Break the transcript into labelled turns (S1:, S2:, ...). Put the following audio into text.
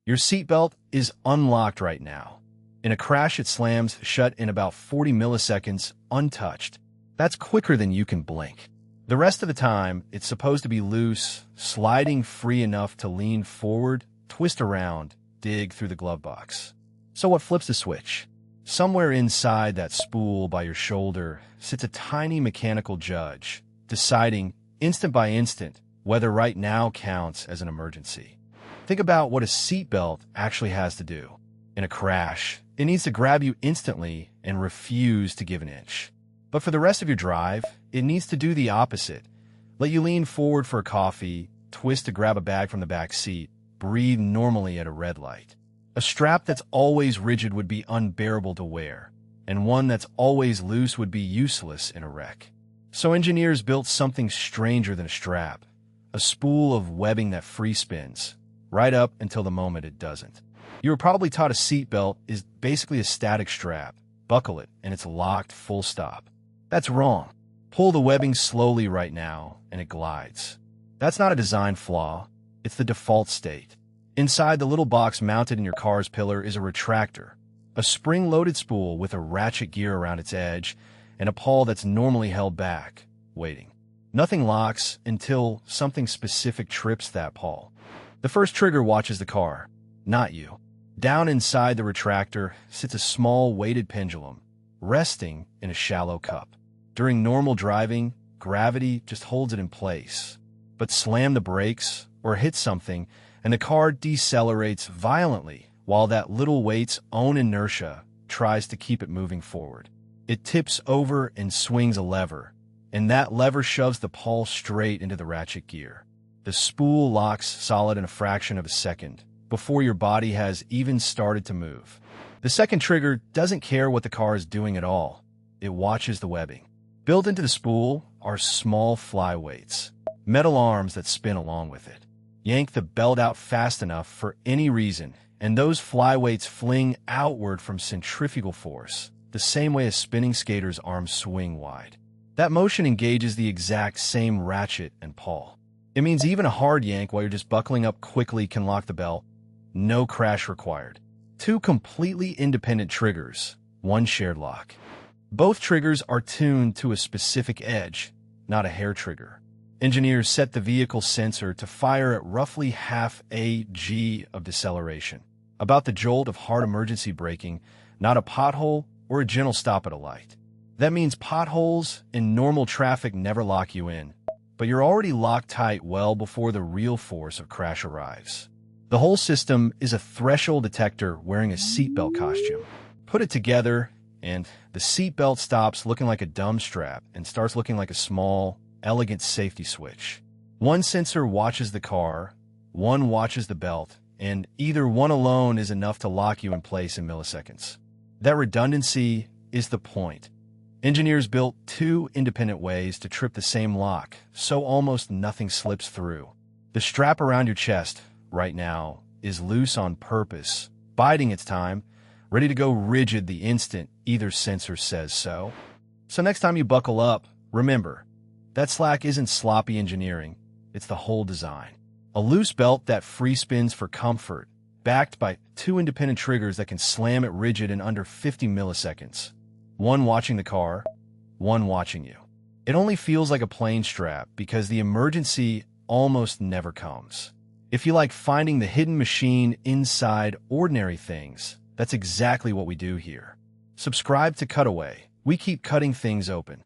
S1: Your seatbelt is unlocked right now. In a crash, it slams shut in about 40 milliseconds, untouched. That's quicker than you can blink. The rest of the time, it's supposed to be loose, sliding free enough to lean forward, twist around, dig through the glove box. So what flips the switch? Somewhere inside that spool by your shoulder sits a tiny mechanical judge, deciding, instant by instant, whether right now counts as an emergency. Think about what a seatbelt actually has to do. In a crash, it needs to grab you instantly and refuse to give an inch. But for the rest of your drive, it needs to do the opposite. Let you lean forward for a coffee, twist to grab a bag from the back seat, breathe normally at a red light. A strap that's always rigid would be unbearable to wear, and one that's always loose would be useless in a wreck. So engineers built something stranger than a strap, a spool of webbing that free spins, right up until the moment it doesn't. You were probably taught a seatbelt is basically a static strap. Buckle it, and it's locked full stop. That's wrong. Pull the webbing slowly right now, and it glides. That's not a design flaw. It's the default state. Inside the little box mounted in your car's pillar is a retractor, a spring-loaded spool with a ratchet gear around its edge and a pawl that's normally held back, waiting. Nothing locks until something specific trips that pawl. The first trigger watches the car, not you. Down inside the retractor sits a small weighted pendulum, resting in a shallow cup. During normal driving, gravity just holds it in place. But slam the brakes or hit something, and the car decelerates violently while that little weight's own inertia tries to keep it moving forward. It tips over and swings a lever, and that lever shoves the pawl straight into the ratchet gear. The spool locks solid in a fraction of a second, before your body has even started to move. The second trigger doesn't care what the car is doing at all. It watches the webbing. Built into the spool are small flyweights, metal arms that spin along with it. Yank the belt out fast enough for any reason, and those flyweights fling outward from centrifugal force, the same way a spinning skater's arms swing wide. That motion engages the exact same ratchet and pawl. It means even a hard yank while you're just buckling up quickly can lock the belt. No crash required. Two completely independent triggers, one shared lock. Both triggers are tuned to a specific edge, not a hair trigger. Engineers set the vehicle sensor to fire at roughly half a G of deceleration, about the jolt of hard emergency braking, not a pothole or a gentle stop at a light. That means potholes in normal traffic never lock you in, but you're already locked tight well before the real force of crash arrives. The whole system is a threshold detector wearing a seatbelt costume. Put it together, and the seatbelt stops looking like a dumb strap and starts looking like a small, elegant safety switch. One sensor watches the car, one watches the belt, and either one alone is enough to lock you in place in milliseconds. That redundancy is the point. Engineers built two independent ways to trip the same lock, so almost nothing slips through. The strap around your chest, right now, is loose on purpose, biding its time, ready to go rigid the instant either sensor says so. So next time you buckle up, remember, that slack isn't sloppy engineering, it's the whole design. A loose belt that free spins for comfort, backed by two independent triggers that can slam it rigid in under 50 milliseconds. One watching the car, one watching you. It only feels like a plain strap because the emergency almost never comes. If you like finding the hidden machine inside ordinary things, that's exactly what we do here. Subscribe to Cutaway. We keep cutting things open.